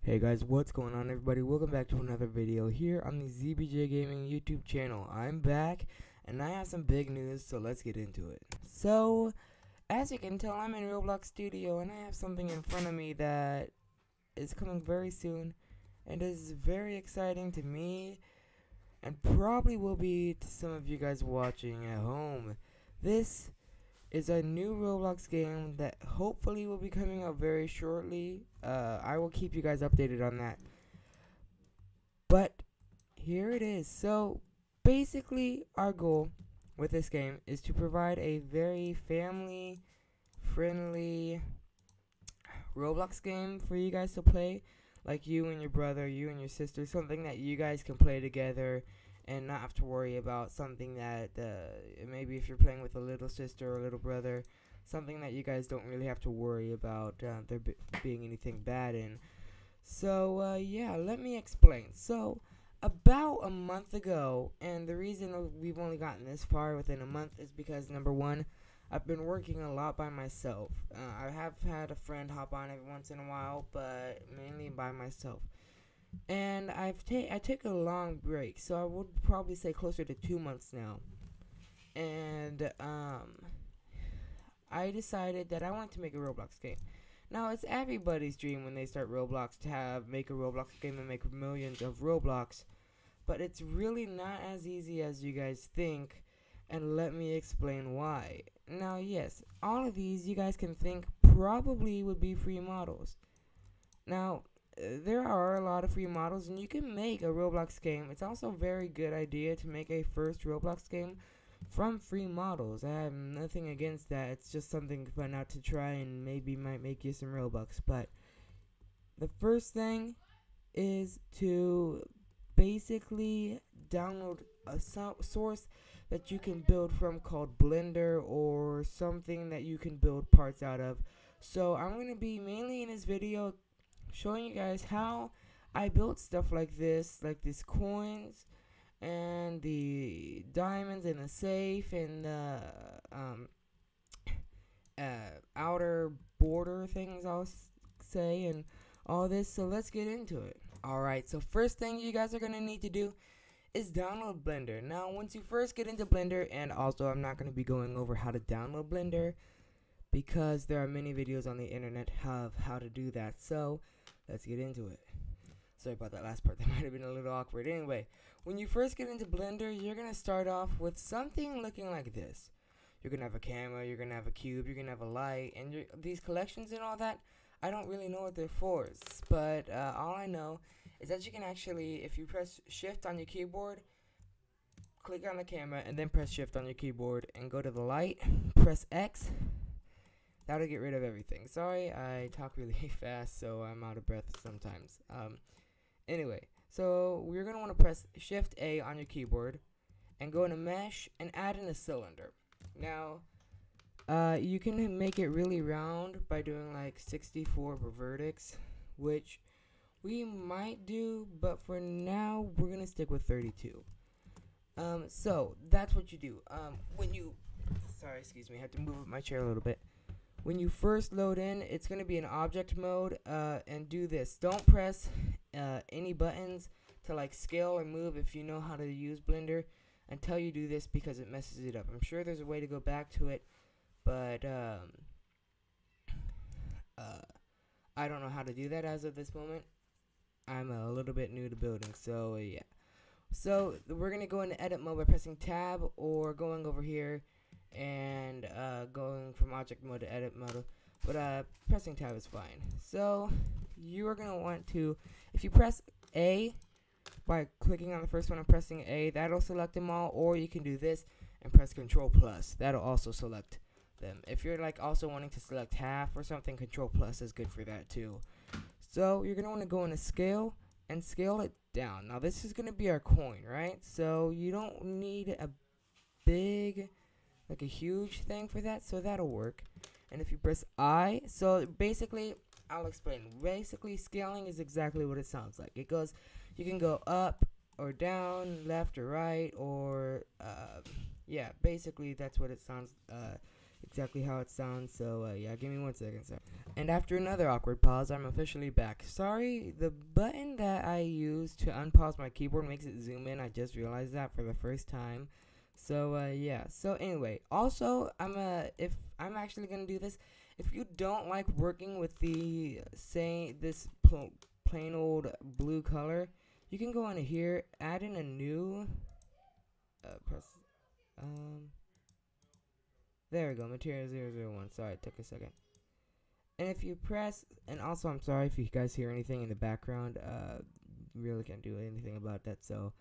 Hey guys, what's going on everybody? Welcome back to another video here on the ZBJ Gaming YouTube channel. I'm back and I have some big news, so let's get into it. So, as you can tell, I'm in Roblox Studio and I have something in front of me that is coming very soon and is very exciting to me and probably will be to some of you guys watching at home. This is a new Roblox game that hopefully will be coming out very shortly. I will keep you guys updated on that. But here it is. So basically our goal with this game is to provide a very family friendly Roblox game for you guys to play. Like you and your brother, you and your sister, something that you guys can play together and not have to worry about something that maybe if you're playing with a little sister or a little brother, something that you guys don't really have to worry about there being anything bad in. So yeah, let me explain. So about a month ago, and the reason we've only gotten this far within a month is because number one, I've been working a lot by myself. I have had a friend hop on every once in a while, but mainly by myself. And I took a long break, so I would probably say closer to 2 months now. And I decided that I wanted to make a Roblox game. Now it's everybody's dream when they start Roblox to make a Roblox game and make millions of Roblox, but it's really not as easy as you guys think. And let me explain why. Now, yes, all of these you guys can think probably would be free models. Now, there are a lot of free models and you can make a Roblox game. It's also a very good idea to make a first Roblox game from free models. I have nothing against that. It's just something fun out to try and maybe might make you some Robux. But the first thing is to basically download a source that you can build from called Blender or something that you can build parts out of. So I'm going to be mainly in this video showing you guys how I built stuff like these coins and the diamonds and the safe and the outer border things I'll say and all this. So let's get into it. Alright, so first thing you guys are going to need to do is download Blender. Now once you first get into Blender, and also I'm not going to be going over how to download Blender because there are many videos on the internet of how to do that. So let's get into it. Sorry about that last part, that might have been a little awkward. Anyway, when you first get into Blender, you're going to start off with something looking like this. You're going to have a camera, you're going to have a cube, you're going to have a light, and these collections and all that, I don't really know what they're for, but all I know is that you can actually, if you press shift on your keyboard, click on the camera, and then press shift on your keyboard, and go to the light, press X, that'll get rid of everything. Sorry, I talk really fast, so I'm out of breath sometimes. Anyway, so we're going to want to press shift A on your keyboard, and go into mesh, and add in a cylinder. Now, you can make it really round by doing like 64 per vertex, which we might do, but for now we're gonna stick with 32. So that's what you do. When you, sorry, excuse me, I had to move my chair a little bit. When you first load in, it's gonna be in object mode, and do this. Don't press any buttons to like scale or move if you know how to use Blender until you do this, because it messes it up. I'm sure there's a way to go back to it, but I don't know how to do that as of this moment. I'm a little bit new to building, so yeah. So we're gonna go into edit mode by pressing tab or going over here and going from object mode to edit mode, but pressing tab is fine. So you are gonna want to, if you press A by clicking on the first one and pressing A, that'll select them all, or you can do this and press Control Plus. That'll also select them. If you're like also wanting to select half or something, Control Plus is good for that too. So you're gonna want to go into scale and scale it down. Now this is gonna be our coin, right? So you don't need a big, like a huge thing for that, so that'll work. And if you press I, so basically, I'll explain. Basically, scaling is exactly what it sounds like. It goes, you can go up or down, left or right, or yeah, basically that's what it sounds exactly how it sounds. So yeah, give me 1 second. Sorry. And after another awkward pause, I'm officially back. Sorry, the button that I use to unpause my keyboard makes it zoom in. I just realized that for the first time. So yeah. So anyway, also if I'm actually gonna do this, if you don't like working with the plain old blue color, you can go into here, add in a new press there we go, material 001. Sorry, it took a second. And if you press, and also I'm sorry if you guys hear anything in the background, really can't do anything about that. So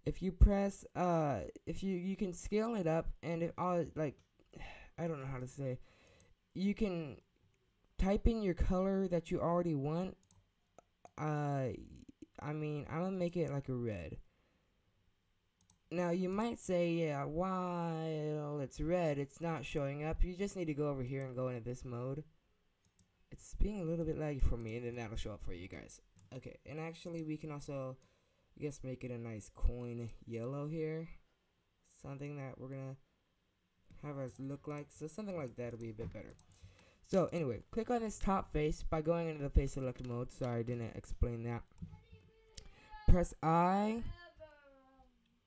if you press, if you can scale it up, and if all like, I don't know how to say, you can type in your color that you already want. I mean, I'm gonna make it like a red. Now you might say, yeah, while it's red, it's not showing up. You just need to go over here and go into this mode. It's being a little bit laggy for me, and then that'll show up for you guys. Okay, and actually we can also, I guess, make it a nice coin yellow here. Something that we're gonna have us look like. So something like that will be a bit better. So anyway, click on this top face by going into the face select mode. Sorry, I didn't explain that. Press I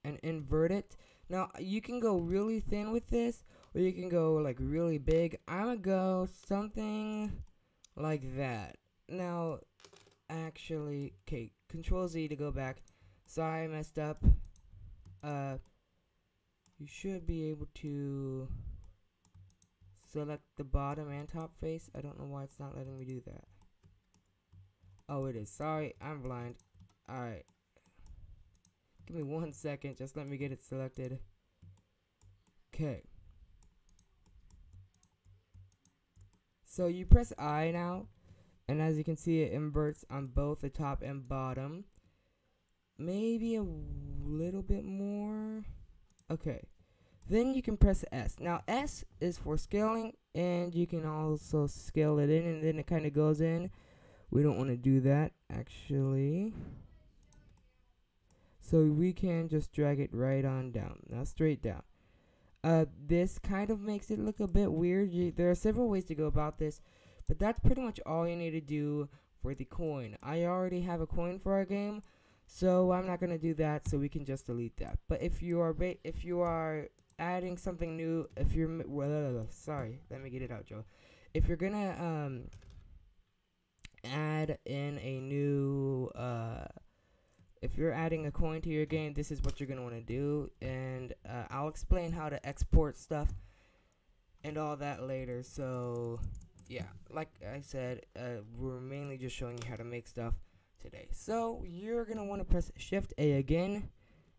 and invert it. Now you can go really thin with this, or you can go like really big. I'm gonna go something like that. Now, actually, okay, Control Z to go back. Sorry, I messed up. You should be able to select the bottom and top face. I don't know why it's not letting me do that. Oh, it is. Sorry, I'm blind. Alright. Give me 1 second. Just let me get it selected. Okay. So you press I now. And as you can see, it inverts on both the top and bottom. Maybe a little bit more. Okay. Then you can press S. Now S is for scaling, and you can also scale it in, and then it kind of goes in. We don't want to do that, actually. So we can just drag it right on down. Now straight down. This kind of makes it look a bit weird. There are several ways to go about this, but that's pretty much all you need to do for the coin. I already have a coin for our game, so I'm not gonna do that. So we can just delete that. But if you are adding something new, if you're sorry, let me get it out, Joe. If you're gonna add in a new if you're adding a coin to your game, this is what you're gonna want to do, and I'll explain how to export stuff and all that later. So yeah, like I said, we're mainly just showing you how to make stuff today. So you're gonna want to press Shift A again,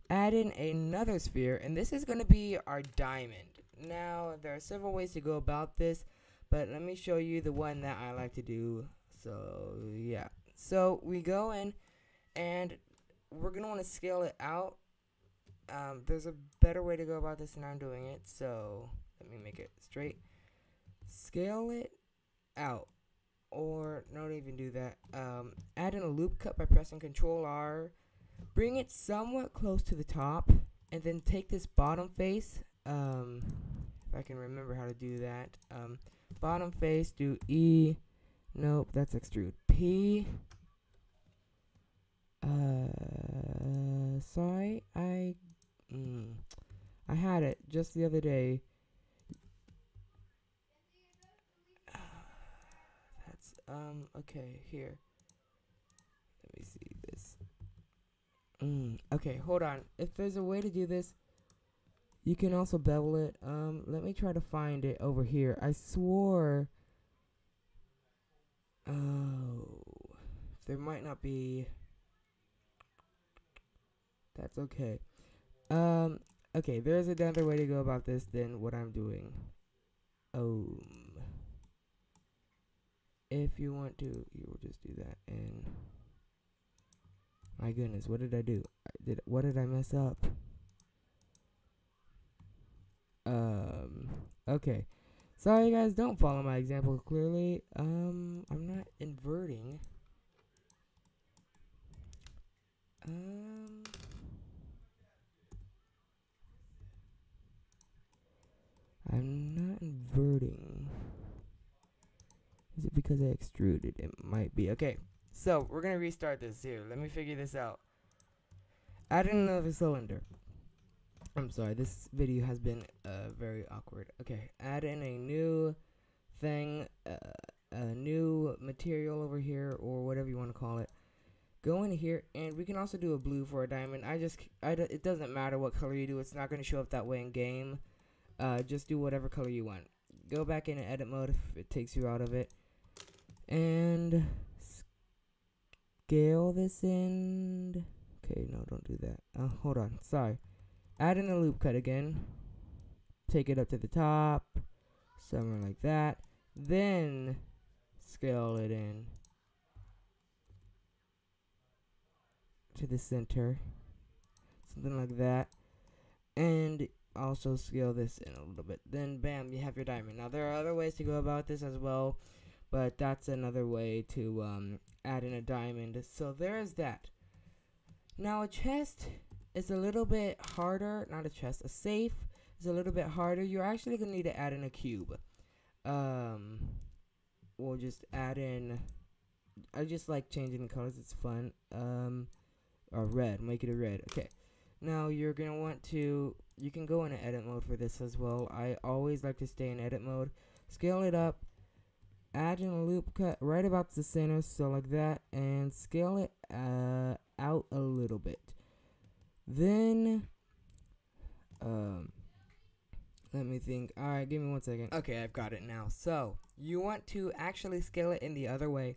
add in another sphere, and this is gonna be our diamond. Now there are several ways to go about this, but let me show you the one that I like to do. So yeah, so we go in and we're gonna want to scale it out. There's a better way to go about this than I'm doing it, so let me make it straight. Scale it out, or not even do that. Add in a loop cut by pressing Control R. Bring it somewhat close to the top, and then take this bottom face. If I can remember how to do that. Bottom face, do E. Nope, that's extrude. P. Sorry, I had it just the other day. That's okay, here. Let me see this. Okay, hold on. If there's a way to do this, you can also bevel it. Let me try to find it over here. I swore. Oh, there might not be. That's okay. Okay, there's another way to go about this than what I'm doing. If you want to, you will just do that. And my goodness, what did I do? What did I mess up? Okay. Sorry guys, don't follow my example clearly. I'm not inverting. I'm not inverting. because I extruded. It might be. Okay, so we're going to restart this here. Let me figure this out. Add in another cylinder. I'm sorry, this video has been very awkward. Okay, add in a new thing, a new material over here, or whatever you want to call it. Go in here, and we can also do a blue for a diamond. It doesn't matter what color you do. It's not going to show up that way in game. Just do whatever color you want. Go back into edit mode if it takes you out of it. And scale this in. Okay, no, don't do that. Hold on, sorry. Add in a loop cut again. Take it up to the top. Somewhere like that. Then scale it in to the center. Something like that. And also scale this in a little bit. Then bam, you have your diamond. Now there are other ways to go about this as well, but that's another way to add in a diamond. So there's that. Now a chest is a little bit harder. Not a chest, a safe is a little bit harder. You're actually gonna need to add in a cube. We'll just add in. I just like changing the colors. It's fun. Or red. Make it a red. Okay. Now you're gonna want to. You can go into edit mode for this as well. I always like to stay in edit mode. Scale it up. Add in a loop cut right about the center, so like that, and scale it out a little bit. Then, let me think. Alright, give me 1 second. Okay, I've got it now. So, you want to actually scale it in the other way.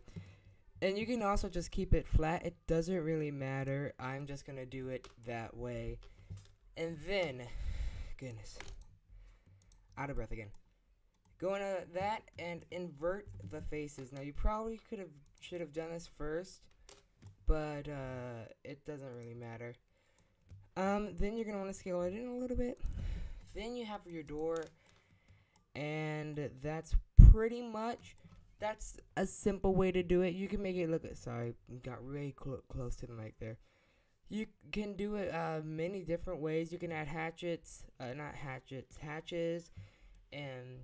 And you can also just keep it flat. It doesn't really matter. I'm just going to do it that way. And then, goodness, out of breath again. Go into that and invert the faces. Now, you probably should have done this first, but it doesn't really matter. Then you're going to want to scale it in a little bit. Then you have your door, and that's pretty much, that's a simple way to do it. You can make it look, sorry, got really close to the mic there. You can do it many different ways. You can add hatches, and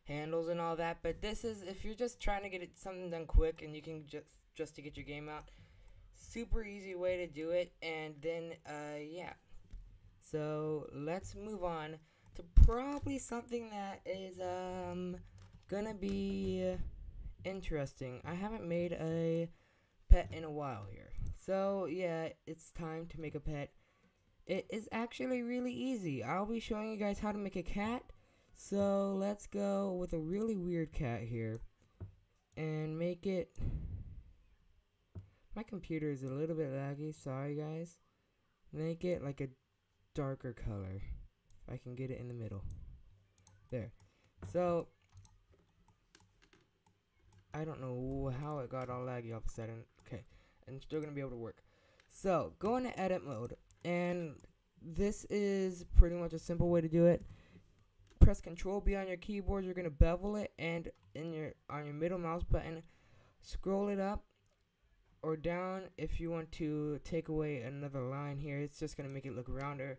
handles and all that. But this is, if you're just trying to get something done quick and you can just to get your game out, super easy way to do it. And then yeah, so let's move on to probably something that is gonna be interesting. I haven't made a pet in a while here, so yeah, it's time to make a pet. It is actually really easy. I'll be showing you guys how to make a cat. So let's go with a really weird cat here and make it. My computer is a little bit laggy, sorry guys. Make it like a darker color. If I can get it in the middle. There. So I don't know how it got all laggy all of a sudden. Okay. I'm still gonna be able to work. So go into edit mode, and this is pretty much a simple way to do it. Press Control B on your keyboard. You're gonna bevel it, and on your middle mouse button, scroll it up or down. If you want to take away another line here, it's just gonna make it look rounder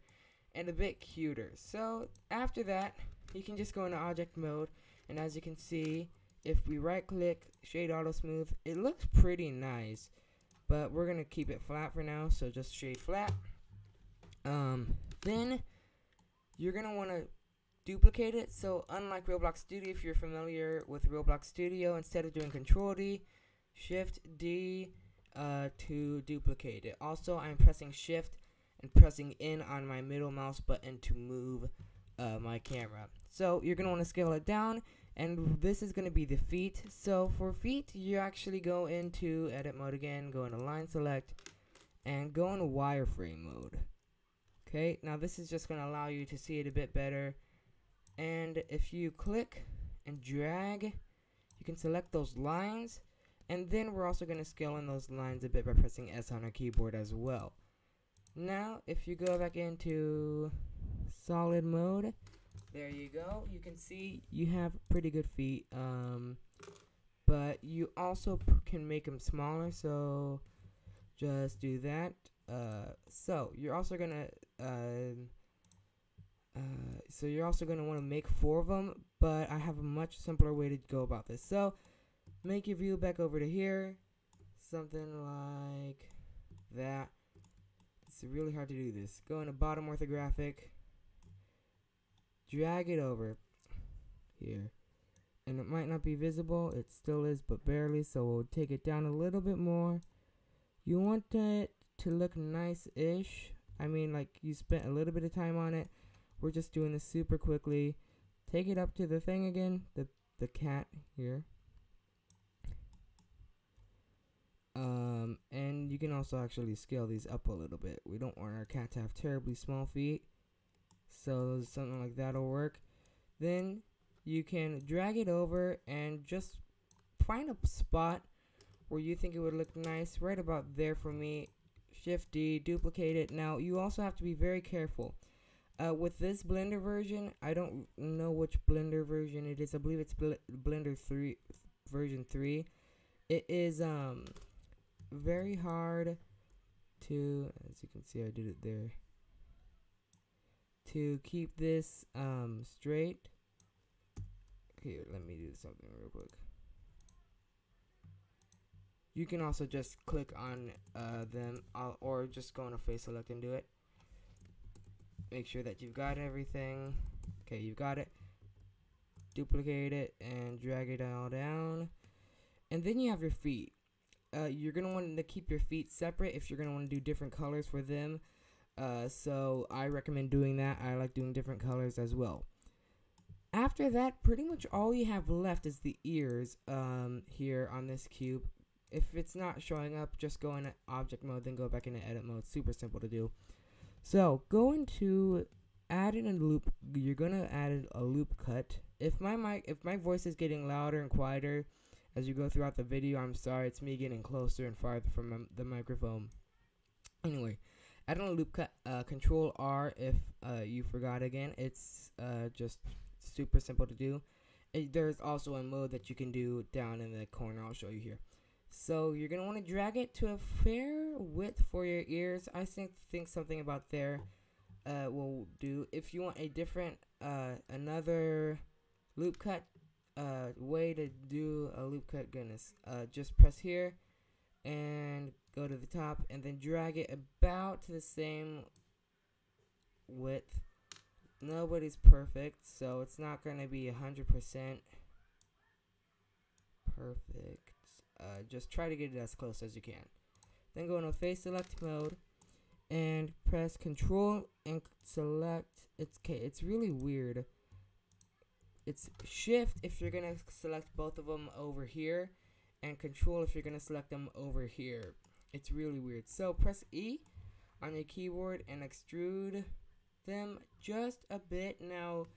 and a bit cuter. So after that, you can just go into object mode, and as you can see, if we right click shade auto smooth, it looks pretty nice, but we're gonna keep it flat for now, so just shade flat. Then you're gonna want to duplicate it. So unlike Roblox Studio, if you're familiar with Roblox Studio, instead of doing Control D, Shift D to duplicate it. Also, I'm pressing Shift and pressing in on my middle mouse button to move my camera. So you're gonna want to scale it down, and this is gonna be the feet. So for feet, you actually go into edit mode again, go into line select, and go into wireframe mode. Okay, now this is just going to allow you to see it a bit better. And if you click and drag, you can select those lines. And then we're also going to scale in those lines a bit by pressing S on our keyboard as well. Now, if you go back into solid mode, there you go. You can see you have pretty good feet. But you also can make them smaller, so just do that. So you're also gonna want to make 4 of them, but I have a much simpler way to go about this. So make your view back over to here, something like that. It's really hard to do this. Go into bottom orthographic, drag it over here, and it might not be visible. It still is, but barely, so we'll take it down a little bit more. You want it to look nice-ish. I mean, like you spent a little bit of time on it. We're just doing this super quickly. Take it up to the thing again, the cat here. And you can also actually scale these up a little bit. We don't want our cat to have terribly small feet, so something like that'll work. Then you can drag it over and just find a spot where you think it would look nice, right about there for me. Shift D, duplicate it. Now you also have to be very careful. With this Blender version, I don't know which Blender version it is. I believe it's Blender 3 version 3. It is very hard to, as you can see, I did it there, to keep this straight. Here, let me do something real quick. You can also just click on them, or just go on a face select and do it. Make sure that you've got everything. Okay, you've got it. Duplicate it and drag it all down. And then you have your feet. You're going to want to keep your feet separate if you're going to want to do different colors for them. So I recommend doing that. I like doing different colors as well. After that, pretty much all you have left is the ears here on this cube. If it's not showing up, just go into object mode, then go back into edit mode. Super simple to do. So go into add in a loop. You're gonna add a loop cut. If my voice is getting louder and quieter as you go throughout the video, I'm sorry. It's me getting closer and farther from the microphone. Anyway, add in a loop cut. Control R if you forgot again. It's just super simple to do. There's also a mode that you can do down in the corner. I'll show you here. So you're going to want to drag it to a fair width for your ears. I think something about there will do. If you want a different, another loop cut way to do a loop cut, goodness, just press here and go to the top and then drag it about to the same width. Nobody's perfect, so it's not going to be 100% perfect. Just try to get it as close as you can. Then go into face select mode and press Control and select. It's really weird. It's Shift if you're gonna select both of them over here, and Control if you're gonna select them over here. It's really weird. So press E on your keyboard and extrude them just a bit. Now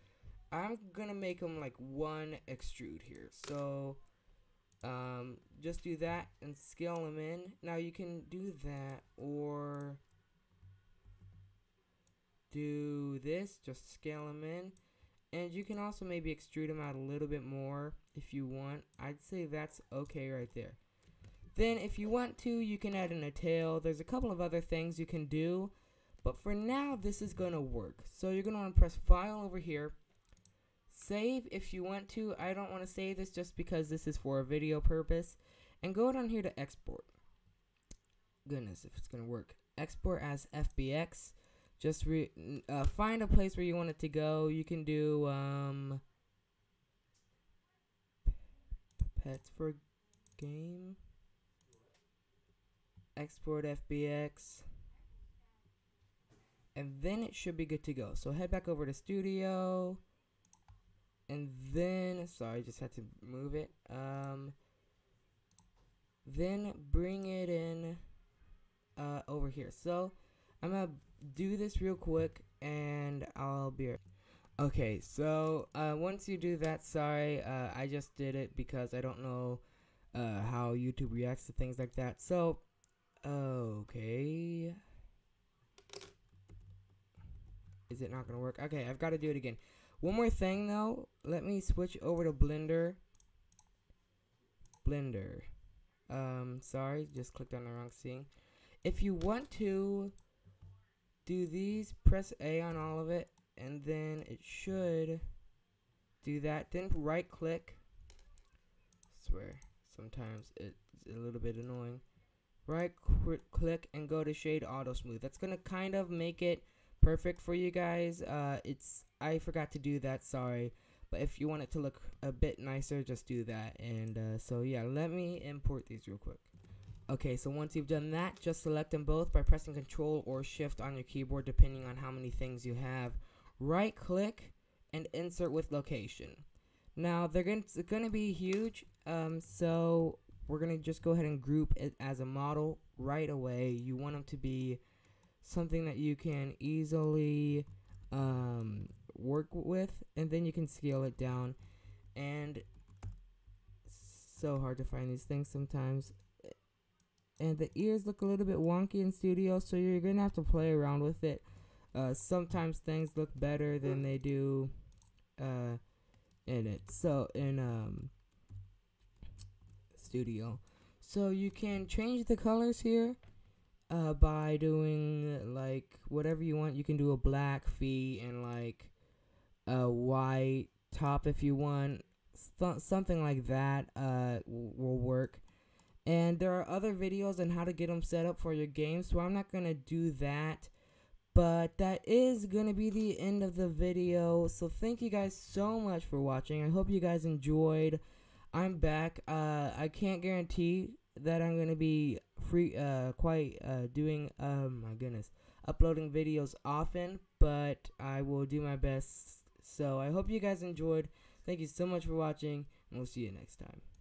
I'm gonna make them like one extrude here. So just do that and scale them in. Now you can do that or do this, just scale them in. And you can also maybe extrude them out a little bit more if you want. I'd say that's okay right there. Then if you want to, you can add in a tail. There's a couple of other things you can do, but for now this is gonna work. So you're gonna want to press File over here. Save if you want to. I don't want to save this just because this is for a video purpose. And go down here to export. Goodness, if it's going to work. Export as FBX. Just find a place where you want it to go. You can do pets for game. Export FBX. And then it should be good to go. So head back over to Studio. And then, sorry, just had to move it. Then bring it in over here. So I'm gonna do this real quick, and I'll be right. Okay, so once you do that, sorry, I just did it because I don't know how YouTube reacts to things like that. So, okay. Is it not gonna work? Okay, I've got to do it again. One more thing though, let me switch over to Blender. Sorry, just clicked on the wrong thing. If you want to do these, press A on all of it, and then it should do that. Then right click. Swear, sometimes it's a little bit annoying. Right click and go to shade auto smooth. That's gonna kind of make it perfect for you guys. I forgot to do that, sorry. But if you want it to look a bit nicer, just do that. And so yeah, let me import these real quick. Okay, so once you've done that, just select them both by pressing Control or Shift on your keyboard, depending on how many things you have. Right click and insert with location. Now it's gonna be huge, so we're gonna just go ahead and group it as a model right away. You want them to be something that you can easily work with, and then you can scale it down. And it's so hard to find these things sometimes. And the ears look a little bit wonky in Studio, so you're gonna have to play around with it. Sometimes things look better than they do in it. So in Studio, so you can change the colors here by doing like whatever you want. You can do a black feet and like a white top if you want. Something like that will work. And there are other videos on how to get them set up for your game, so I'm not going to do that. But that is going to be the end of the video. So thank you guys so much for watching. I hope you guys enjoyed. I'm back. I can't guarantee that I'm going to be doing, my goodness, uploading videos often, but I will do my best. So I hope you guys enjoyed. Thank you so much for watching, and we'll see you next time.